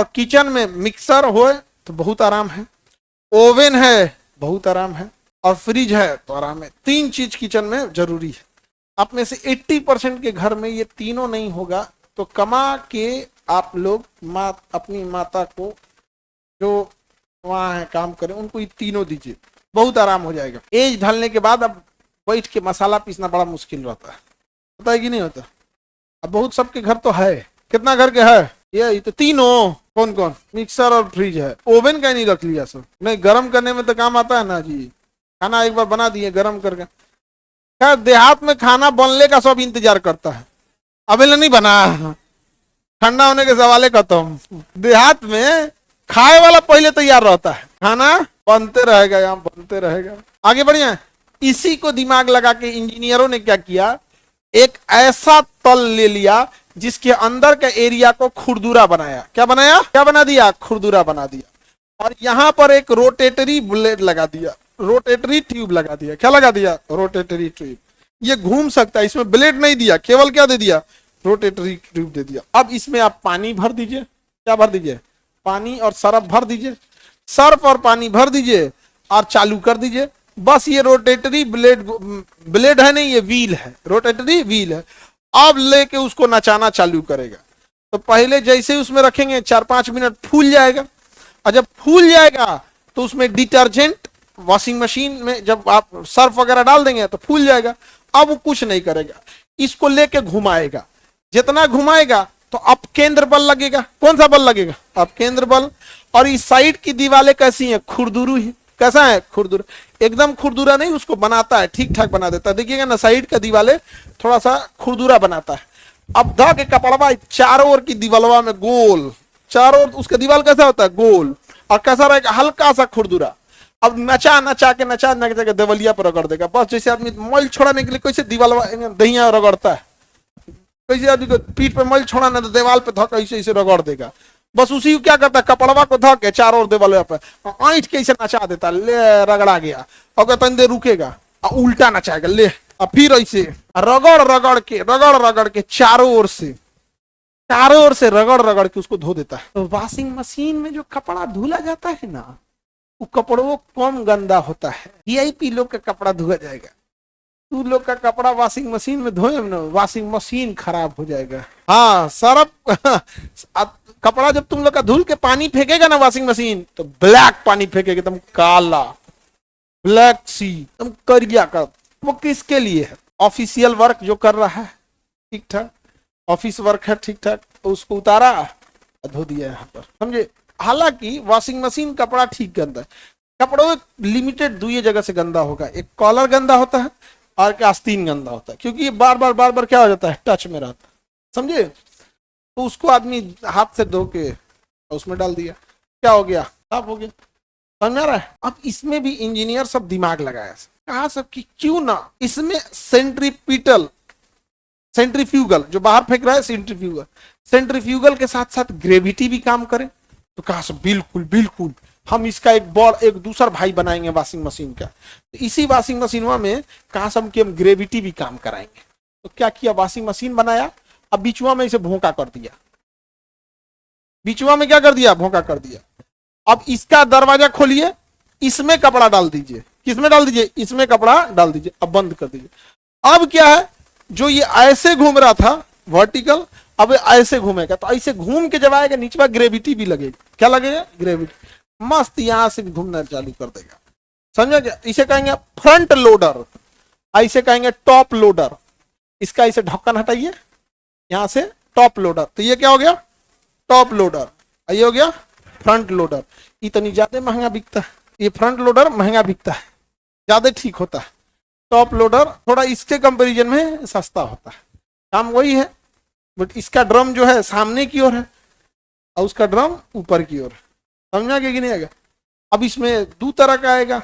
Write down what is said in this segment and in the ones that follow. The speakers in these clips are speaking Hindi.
और किचन में मिक्सर हो तो बहुत आराम है, ओवन है बहुत आराम है, और फ्रिज है तो आराम है। 3 चीज किचन में जरूरी है। आप में से 80% के घर में ये तीनों नहीं होगा तो कमा के आप लोग अपनी माता को जो वहां है काम करें उनको ये तीनों दीजिए, बहुत आराम हो जाएगा। एज ढलने के बाद अब बैठ के मसाला पीसना बड़ा मुश्किल रहता है कि नहीं होता? अब बहुत सबके घर तो है, कितना घर के है ये तो तीनों, कौन कौन? मिक्सर और फ्रिज है, ओवन का नहीं रख लिया सब? नहीं, गर्म करने में तो काम आता है ना जी, खाना एक बार बना दिए गर्म करके। खैर देहात में खाना बनने का सब इंतजार करता है, अभी नहीं बना, ठंडा होने के सवाल खत्म। देहात में खाए वाला पहले तैयार रहता है, खाना बनते रहेगा, यहाँ बनते रहेगा। आगे बढ़िए। इसी को दिमाग लगा के इंजीनियरों ने क्या किया, एक ऐसा तल ले लिया जिसके अंदर के एरिया को खुरदुरा बनाया। क्या बनाया? क्या बना दिया? खुरदुरा बना दिया। और यहां पर एक रोटेटरी ब्लेड लगा दिया, रोटेटरी ट्यूब लगा दिया। क्या लगा दिया? Rotary tube. ये घूम सकता है, इसमें ब्लेड नहीं दिया, केवल क्या दे दिया? रोटेटरी ट्यूब दे दिया। अब इसमें आप पानी भर दीजिए। क्या भर दीजिए? पानी और सर्फ भर दीजिए, सर्फ और पानी भर दीजिए और चालू कर दीजिए। बस ये रोटेटरी ब्लेड है नहीं, ये व्हील है, रोटेटरी व्हील है। अब लेके उसको नचाना चालू करेगा। तो पहले जैसे ही उसमें रखेंगे 4-5 मिनट फूल जाएगा, और जब फूल जाएगा तो उसमें डिटर्जेंट, वॉशिंग मशीन में जब आप सर्फ वगैरह डाल देंगे तो फूल जाएगा। अब वो कुछ नहीं करेगा, इसको लेके घुमाएगा। जितना घुमाएगा तो अब केंद्र बल लगेगा। कौन सा बल लगेगा? अब केंद्र बल। और इस साइड की दीवारें कैसी हैं? खुरदुरू है। कैसा है? खुरदुरा। एकदम खुरदुरा नहीं, उसको बनाता है, ठीक ठाक बना देता है। देखिएगा ना, साइड का दीवारें थोड़ा सा खुरदुरा बनाता है। अब धा के कपड़वा चारों ओर की दीवालवा में गोल, चारों ओर उसका दीवार कैसा होता है? गोल। और कैसा रहेगा? हल्का सा खुरदुरा। अब नचा के देवलिया पर रगड़ देगा। बस जैसे आदमी मल छोड़ाने के लिए कैसे दीवालवा दहिया रगड़ता है, कैसे आदमी को पीठ पे मल छोड़ाना तो दीवार पे धक ऐसे रगड़ देगा। बस उसी को क्या करता है? कपड़वा को धक के चारों ओर दीवार पे ऐंठ के ऐसे नचा देता, ले रगड़ा गया। अगर तंदे रुकेगा और उल्टा नचाएगा, ले और फिर ऐसे रगड़ के चारों ओर से रगड़ के उसको धो देता है। तो वॉशिंग मशीन में जो कपड़ा धुला जाता है ना, वो कपड़ों कम गंदा होता है। वीआईपी लोग का कपड़ा धुआ जाएगा, तू लोग का कपड़ा वॉशिंग मशीन में धोए ना, वॉशिंग मशीन खराब हो जाएगा। हाँ, सरफ कपड़ा जब तुम लोग का धुल के पानी फेंकेगा ना वॉशिंग मशीन, तो ब्लैक पानी फेंकेगा, एकदम काला, ब्लैक सी, एकदम करिया का। वो किसके लिए है? ऑफिशियल वर्क जो कर रहा है ठीक ठाक, ऑफिस वर्क है ठीक ठाक, तो उसको उतारा धो दिया यहाँ पर, समझे? हालांकि वॉशिंग मशीन कपड़ा ठीक गंदा है, कपड़ों लिमिटेड 2 जगह से गंदा होगा। एक कॉलर गंदा होता है और क्या आस्तीन गंदा होता है, क्योंकि ये बार बार क्या हो जाता है? टच में रहता है, समझे? तो उसको आदमी हाथ से धो के उसमें डाल दिया, क्या हो गया? साफ हो गया। समझ आ रहा है? अब इसमें भी इंजीनियर सब दिमाग लगाया, कहा सब कि क्यों ना इसमें सेंट्रीफ्यूगल जो बाहर फेंक रहा है, सेंट्रीफ्यूगल के साथ साथ ग्रेविटी भी काम करे। तो कहा सब बिल्कुल हम इसका एक दूसरा भाई बनाएंगे वॉशिंग मशीन का। तो इसी वॉशिंग मशीन में कहा सब कि हम ग्रेविटी भी काम कराएंगे। तो क्या किया? वॉशिंग मशीन बनाया, अब बीचुआ में इसे भोंका कर दिया। बीचुआ में क्या कर दिया? भोंका कर दिया। अब इसका दरवाजा खोलिए, इसमें कपड़ा डाल दीजिए। किसमें डाल दीजिए? इसमें कपड़ा डाल दीजिए। अब बंद कर दीजिए। अब क्या है, जो ये ऐसे घूम रहा था वर्टिकल, अब ऐसे घूमेगा। तो ऐसे घूम के जब आएगा नीचे ग्रेविटी भी लगेगा। क्या लगेगा? ग्रेविटी। मस्त यहां से भी घूमना चालू कर देगा, समझे? इसे कहेंगे फ्रंट लोडर, ऐसे कहेंगे टॉप लोडर। इसका इसे ढक्कन हटाइए यहां से, टॉप लोडर। तो ये क्या हो गया? Top loader. ये हो गया फ्रंट लोडर। इतनी ज्यादा महंगा बिकता है ये फ्रंट लोडर, महंगा बिकता है, ज्यादा ठीक होता है। टॉप लोडर थोड़ा इसके कंपैरिजन में सस्ता होता है, काम वही है, बट इसका ड्रम जो है सामने की ओर है और उसका ड्रम ऊपर की ओर है। समझा कि नहीं आएगा? अब इसमें 2 तरह का आएगा,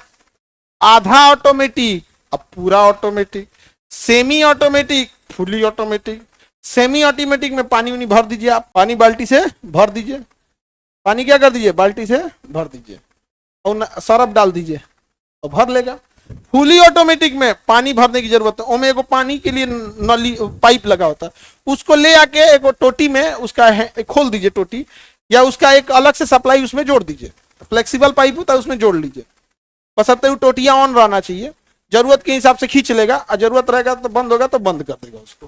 आधा ऑटोमेटिक, अब पूरा automatic, semi automatic, fully automatic. Semi automatic में पानी उनी भर दीजिए, आप पानी बाल्टी से भर दीजिए, पानी क्या कर दीजिए? बाल्टी से भर दीजिए और सरफ डाल दीजिए और भर लेगा। फुली ऑटोमेटिक में पानी भरने की जरूरत है, उसमें एगो पानी के लिए नली पाइप लगा होता है, उसको ले आके एक टोटी में उसका खोल दीजिए टोटी, या उसका एक अलग से सप्लाई उसमें जोड़ दीजिए, फ्लेक्सिबल पाइप होता है उसमें जोड़ लीजिए, बशर्ते वो टोटियां ऑन रहना चाहिए, जरूरत के हिसाब से खींच लेगा, और जरूरत रहेगा तो बंद होगा तो बंद कर देगा उसको,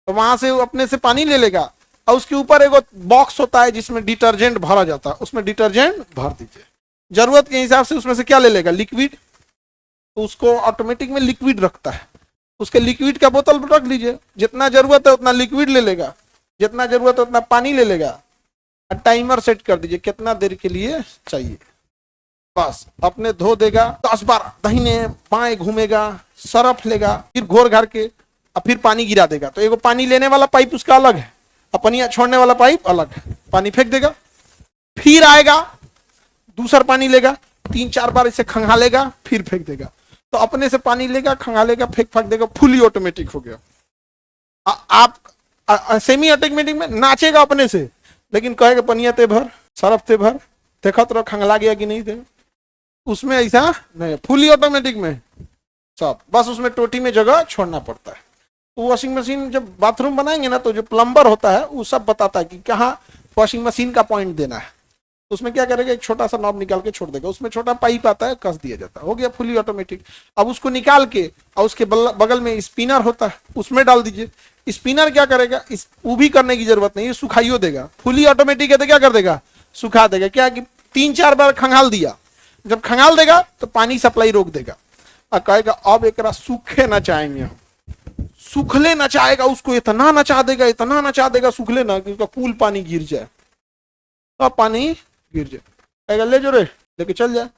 तो वहां से वो अपने से पानी ले लेगा। और उसके ऊपर एक बॉक्स होता है जिसमें डिटर्जेंट भरा जाता है, उसमें डिटर्जेंट भर दीजिए, जरूरत के हिसाब से उसमें से क्या ले लेगा, लिक्विड, तो उसको ऑटोमेटिक में लिक्विड रखता है, उसके लिक्विड का बोतल रख लीजिए, जितना जरूरत है उतना लिक्विड ले लेगा, जितना जरूरत है उतना पानी ले लेगा, टाइमर सेट कर दीजिए कितना देर के लिए चाहिए, बस अपने धो देगा। 10 बार दाहिने बाएं घूमेगा, सरफ लेगा, फिर घोर घार के और फिर पानी गिरा देगा, तो एगो पानी लेने वाला पाइप उसका अलग है, अपनिया छोड़ने वाला पाइप अलग है, पानी फेंक देगा, फिर आएगा दूसरा पानी लेगा, 3-4 बार इसे खंगालेगा, फिर फेंक देगा, तो अपने से पानी लेगा, खंगालेगा, फेंक फेंक देगा, फुली ऑटोमेटिक हो गया। आप सेमी ऑटोमेटिक में नाचेगा अपने से, लेकिन कहेगा पनिया ते भर, सरफ ते भर, देखा तो खंगला गया कि नहीं थे, उसमें ऐसा नहीं, फुली ऑटोमेटिक में सब, बस उसमें टोटी में जगह छोड़ना पड़ता है। तो वॉशिंग मशीन जब बाथरूम बनाएंगे ना, तो जो प्लम्बर होता है वो सब बताता है कि कहाँ वॉशिंग मशीन का पॉइंट देना है, तो उसमें क्या करेगा, एक छोटा सा नॉब निकाल के छोड़ देगा, उसमें छोटा पाइप आता है, कस दिया जाता है, हो गया फुली ऑटोमेटिक। अब उसको निकाल के और उसके बगल में स्पिनर होता है, उसमें डाल दीजिए, स्पिनर क्या करेगा, इस वो भी करने की जरूरत नहीं है, सुखाइयो देगा, फुली ऑटोमेटिक है तो क्या कर देगा, सुखा देगा, क्या कि 3-4 बार खंगाल दिया, जब खंगाल देगा तो पानी सप्लाई रोक देगा, और कहेगा अब एक सूखे ना चाहेंगे हम, सूखले नचाएगा उसको, इतना नचा देगा, इतना नचा देगा सूखले ना कि उसका कूल पानी गिर जाए, तो पानी गिर जाए, कहेगा ले जो रे, लेके चल जाए,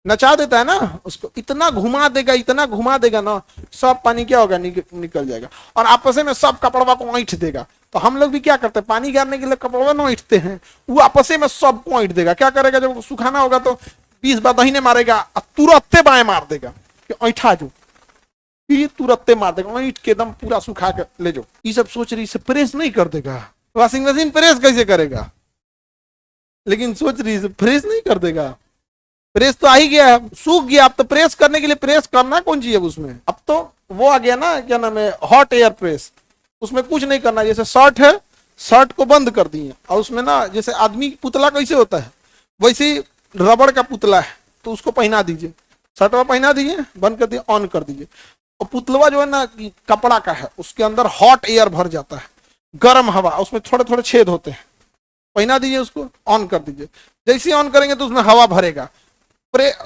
नचा देता है ना उसको, इतना घुमा देगा, इतना घुमा देगा ना, सब पानी क्या होगा, निकल जाएगा, और आपस में सब कपड़वा को ऐंठ देगा। तो हम लोग भी क्या करते हैं, पानी गारने के लिए कपड़वा न ऐंठते हैं, वो आपस में सबको ऐंठ देगा, क्या करेगा, जब सुखाना होगा तो 20 बार दहीने मारेगा, तुरंत बाएं मार देगा कि ऐठा जो, फिर तुरंत मार देगा, ऐंठ के एकदम पूरा सुखा के ले जाओ। ये सब सोच रही से प्रेस नहीं कर देगा, वॉशिंग मशीन प्रेस कैसे करेगा, लेकिन सोच रही से प्रेस नहीं कर देगा, प्रेस तो आ ही गया है, सूख गया, अब तो प्रेस करने के लिए प्रेस करना कौन चाहिए उसमें, अब तो वो आ गया ना, क्या नाम है, हॉट एयर प्रेस, उसमें कुछ नहीं करना, जैसे शर्ट है, शर्ट को बंद कर दिए, और उसमें ना जैसे आदमी पुतला कैसे होता है वैसे ही रबड़ का पुतला है, तो उसको पहना दीजिए, शर्टवा पहना दीजिए, बंद कर दिए, ऑन कर दीजिए, और पुतलवा जो है ना कपड़ा का है, उसके अंदर हॉट एयर भर जाता है, गर्म हवा, उसमें थोड़े थोड़े छेद होते हैं, पहना दीजिए उसको, ऑन कर दीजिए, जैसे ऑन करेंगे तो उसमें हवा भरेगा,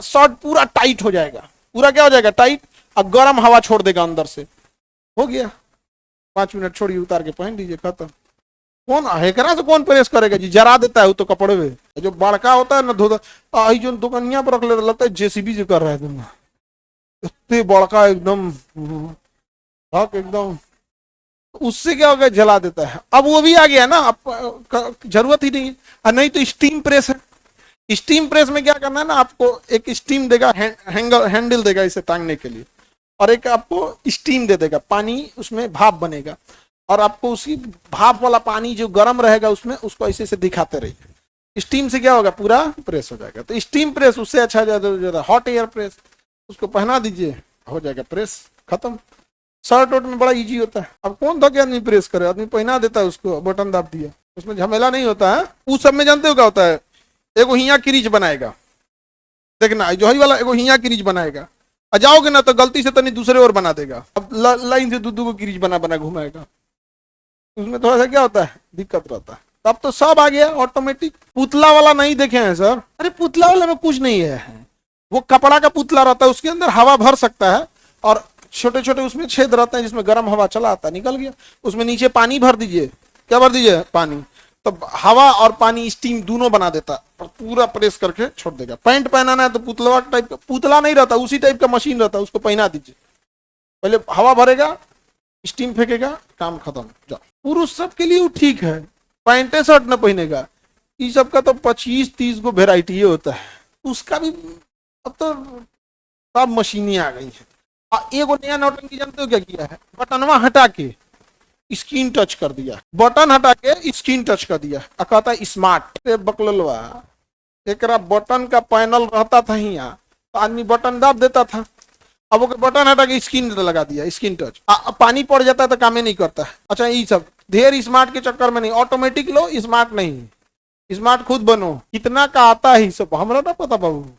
शर्ट पूरा टाइट हो जाएगा, पूरा क्या हो जाएगा, टाइट, अब गर्म हवा छोड़ देगा अंदर से, हो गया, 5 मिनट छोड़िए, उतार के पहन लीजिए, खत्म। कौन हेकरा से कौन प्रेस करेगा जी, जरा देता है वो तो कपड़े में, जो बड़का होता है ना धोता, जो दुकानिया पर रख ले लगता है जेसीबी से कर रहा है तुम, इतने बड़का एकदम हक एकदम, उससे क्या होगा, जला देता है। अब वो भी आ गया ना, अब जरूरत ही नहीं है, और नहीं तो स्टीम प्रेस है, स्टीम प्रेस में क्या करना है ना, आपको एक स्टीम देगा, हैंडल देगा इसे टांगने के लिए, और एक आपको स्टीम दे देगा, पानी उसमें भाप बनेगा, और आपको उसी भाप वाला पानी जो गर्म रहेगा उसमें, उसको ऐसे से दिखाते रहिए, स्टीम से क्या होगा, पूरा प्रेस हो जाएगा। तो स्टीम प्रेस उससे अच्छा ज्यादा हॉट एयर प्रेस, उसको पहना दीजिए, हो जाएगा प्रेस, खत्म। शर्ट वोट में बड़ा इजी होता है, अब कौन था कि आदमी प्रेस करे, आदमी पहना देता है उसको, बटन दाब दिया, उसमें झमेला नहीं होता है। उस सब में जानते हो क्या होता है, एगो हिया क्रीज बनाएगा, देखना जो ही वाला एगो हिया क्रीज बनाएगा, आ जाओगे ना तो गलती से तनी दूसरे और बना देगा, अब लाइन से दू को क्रीज बना बना घुमाएगा, उसमें थोड़ा सा क्या होता है, दिक्कत रहता है। अब तो सब आ गया ऑटोमेटिक। पुतला वाला नहीं देखे हैं सर, अरे पुतला वाला में कुछ नहीं है, वो कपड़ा का पुतला रहता है, उसके अंदर हवा भर सकता है, और छोटे छोटे उसमें छेद रहते हैं जिसमें गर्म हवा चला आता है, निकल गया, उसमें नीचे पानी भर दीजिए, क्या भर दीजिए, पानी, तो हवा और पानी स्टीम दोनों बना देता है, और पूरा प्रेस करके छोड़ देगा। पैंट पहनाना है तो पुतला टाइप का, पुतला नहीं रहता, उसी टाइप का मशीन रहता है, उसको पहना दीजिए, पहले हवा भरेगा, स्टीम फेंकेगा, काम खत्म, जाओ। पुरुष सब के लिए वो ठीक है, पैंटे शर्ट न पहनेगा, इस सब का तो 25-30 गो वेराइटी होता है, उसका भी अब तो सब मशीनें आ गई है। एगो नया नौटंकी जानते हो क्या किया है, बटनवा हटा के स्क्रीन टच कर दिया, बटन हटा के स्क्रीन टच कर दिया, कहता है स्मार्ट। बकलवा एक बटन का पैनल रहता था ही, यहाँ तो आदमी बटन दाब देता था, अब वो बटन हटा के स्क्रीन लगा दिया, स्क्रीन टच, पानी पड़ जाता है तो काम ही नहीं करता है। अच्छा ये सब ढेर स्मार्ट के चक्कर में नहीं, ऑटोमेटिक लो, स्मार्ट नहीं, स्मार्ट खुद बनो, कितना का आता है सब हमरा ना पता बाबू।